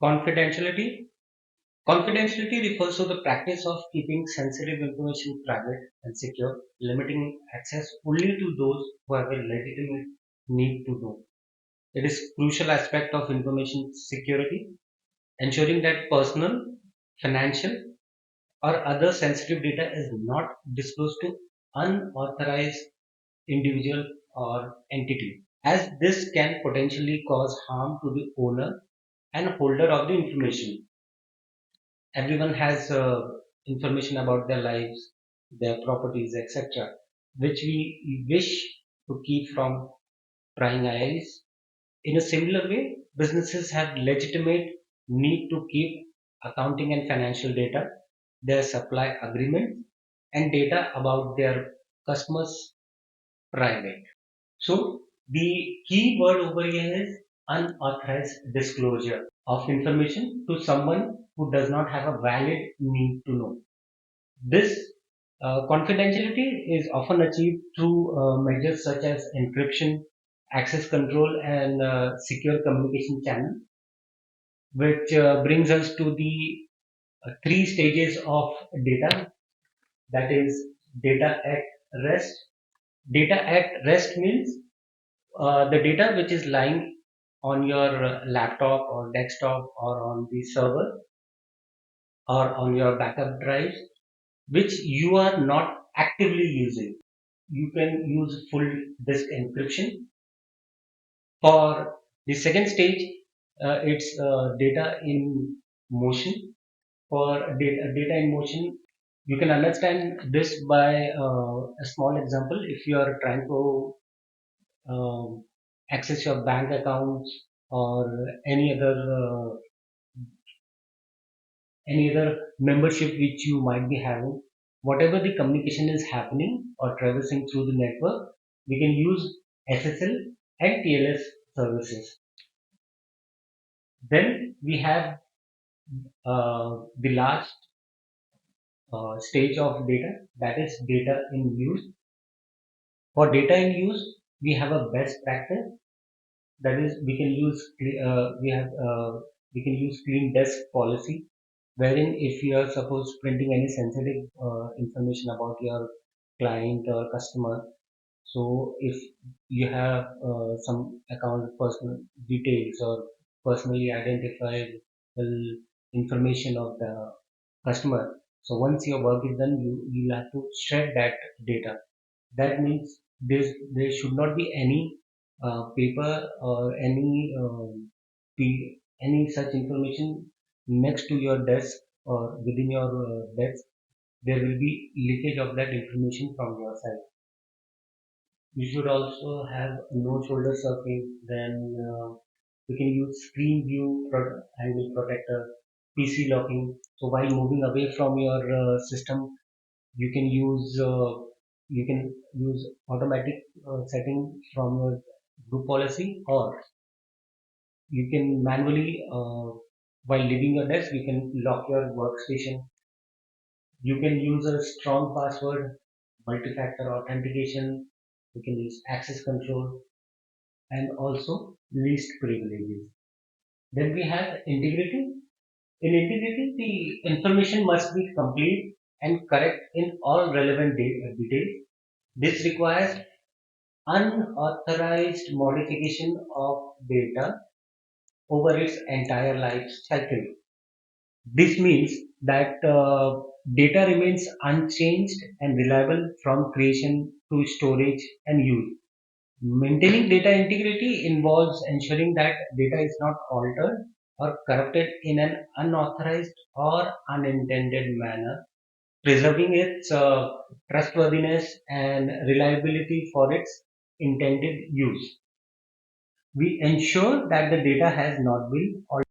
Confidentiality. Confidentiality refers to the practice of keeping sensitive information private and secure, limiting access only to those who have a legitimate need to know. It is crucial aspect of information security, ensuring that personal, financial, or other sensitive data is not disclosed to unauthorized individual or entity, as this can potentially cause harm to the owner and holder of the information. Everyone has information about their lives, their properties, etc., which we wish to keep from prying eyes. In a similar way, businesses have legitimate need to keep accounting and financial data, their supply agreements, and data about their customers private. So the key word over here is unauthorized disclosure of information to someone who does not have a valid need to know. This confidentiality is often achieved through measures such as encryption, access control, and secure communication channel, which brings us to the three stages of data. That is data at rest. Data at rest means the data which is lying on your laptop or desktop or on the server or on your backup drives, which you are not actively using. You can use full disk encryption. For the second stage, it's data in motion. For data in motion, you can understand this by a small example. If you are trying to um, access your bank accounts or any other uh, any other membership which you might be having, whatever the communication is happening or traversing through the network, we can use SSL and TLS services. Then we have the last stage of data, that is data in use. For data in use, we have a best practice, that is we can use clean desk policy, wherein if you are suppose printing any sensitive information about your client or customer, so if you have some account personal details or personally identifiable information of the customer, so once your work is done, you'll have to shred that data. That means there should not be any paper or any such information next to your desk or within your desk. There will be leakage of that information from your side. You should also have no shoulder surfing. Then we can use screen view angle protector, PC locking. So while moving away from your system, you can use automatic setting from your group policy, or you can manually while leaving your desk you can lock your workstation. You can use a strong password, multi-factor authentication. You can use access control and also least privileges. Then we have integrity. In integrity, the information must be complete and correct in all relevant details. This requires unauthorized modification of data over its entire life cycle. This means that data remains unchanged and reliable from creation to storage and use. Maintaining data integrity involves ensuring that data is not altered or corrupted in an unauthorized or unintended manner, preserving its trustworthiness and reliability for its intended use. We ensure that the data has not been altered.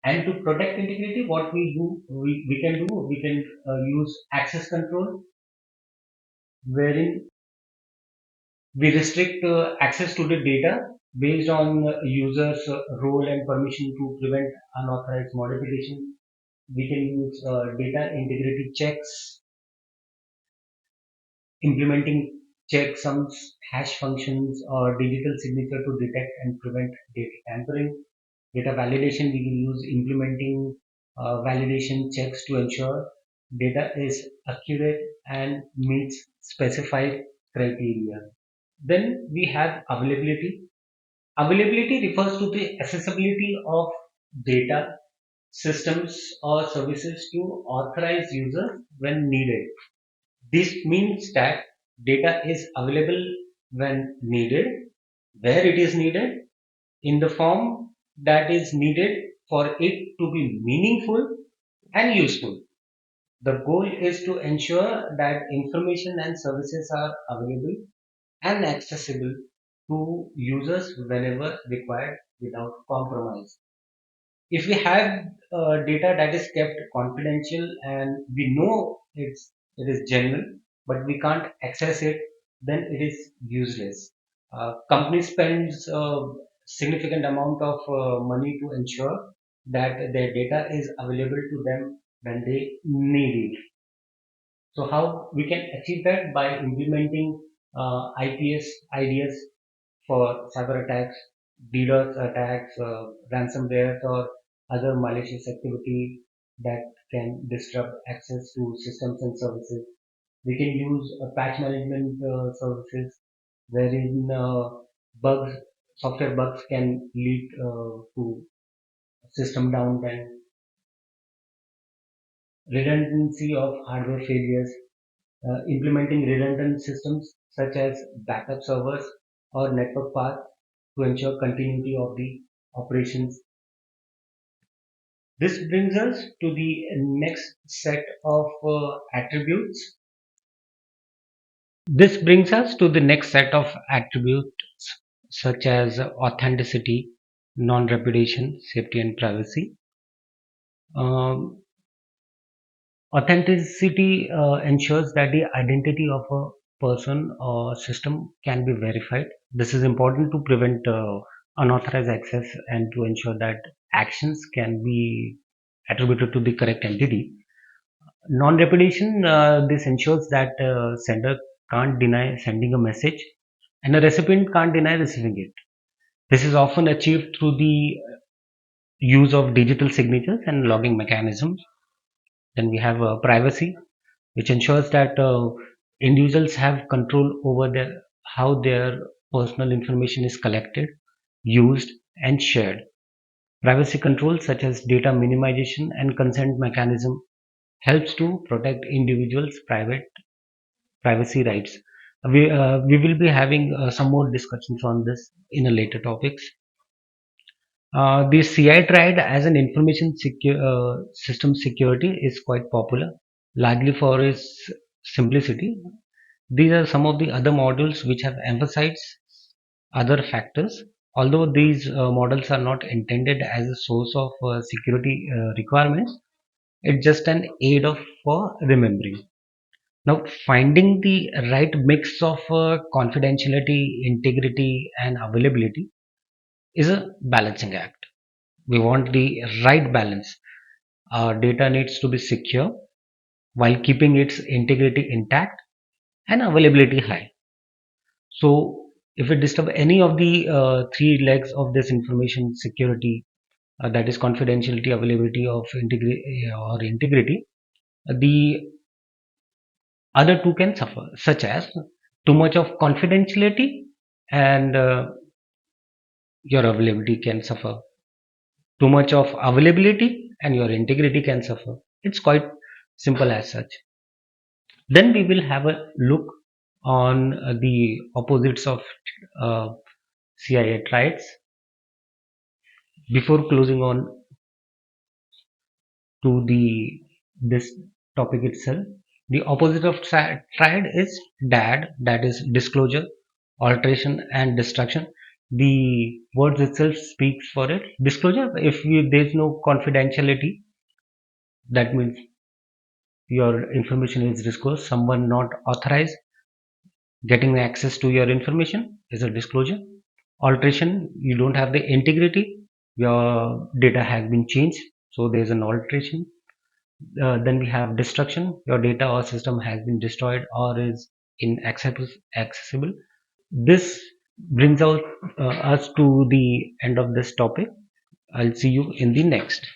And to protect integrity, what we can use access control, wherein we restrict access to the data based on users' role and permission to prevent unauthorized modification. We can use data integrity checks, implementing checksums, hash functions, or digital signature to detect and prevent data tampering. Data validation, we will use implementing validation checks to ensure data is accurate and meets specified criteria. Then we have availability. Availability refers to the accessibility of data, systems, or services to authorized users when needed. This means that data is available when needed, where it is needed, in the form that is needed for it to be meaningful and useful. The goal is to ensure that information and services are available and accessible to users whenever required without compromise. If we have data that is kept confidential and we know it is genuine, but we can't access it, then it is useless. Company spends significant amount of money to ensure that their data is available to them when they need it. So how we can achieve that? By implementing IPS ideas for cyber attacks, DDoS attacks, ransomware, or other malicious activity that can disrupt access to systems and services. We can use patch management services wherein bugs, software bugs can lead to system downtime, redundancy of hardware failures, implementing redundant systems such as backup servers or network paths to ensure continuity of the operations. This brings us to the next set of attributes. This brings us to the next set of attributes such as authenticity, non-repudiation, safety, and privacy. Um, Authenticity ensures that the identity of a person or system can be verified. This is important to prevent unauthorized access and to ensure that actions can be attributed to the correct entity. Non-repetition, this ensures that sender can't deny sending a message and a recipient can't deny receiving it. This is often achieved through the use of digital signatures and logging mechanisms. Then we have privacy, which ensures that individuals have control over how their personal information is collected, used, and shared. Privacy controls such as data minimization and consent mechanism helps to protect individuals' private privacy rights. We will be having some more discussions on this in a later topics. The CI triad as an system security is quite popular, largely for its simplicity. These are some of the other modules which have emphasized other factors. Although these models are not intended as a source of security requirements, it's just an aid of for remembering. Now, finding the right mix of confidentiality, integrity, and availability is a balancing act. We want the right balance. Our data needs to be secure while keeping its integrity intact and availability high. So, if we disturb any of the three legs of this information security, that is confidentiality, availability of integrity, the other two can suffer, such as too much of confidentiality and your availability can suffer. Too much of availability and your integrity can suffer. It's quite simple as such. Then we will have a look on the opposites of uh, CIA triads. Before closing on to the this topic itself, the opposite of triad is DAD, that is disclosure, alteration, and destruction. The words itself speaks for it. Disclosure, if there is no confidentiality, that means your information is disclosed. Someone not authorized getting access to your information is a disclosure. Alteration, you don't have the integrity, your data has been changed, so there is an alteration. Then we have destruction, your data or system has been destroyed or is inaccessible. This brings out us to the end of this topic. I'll see you in the next.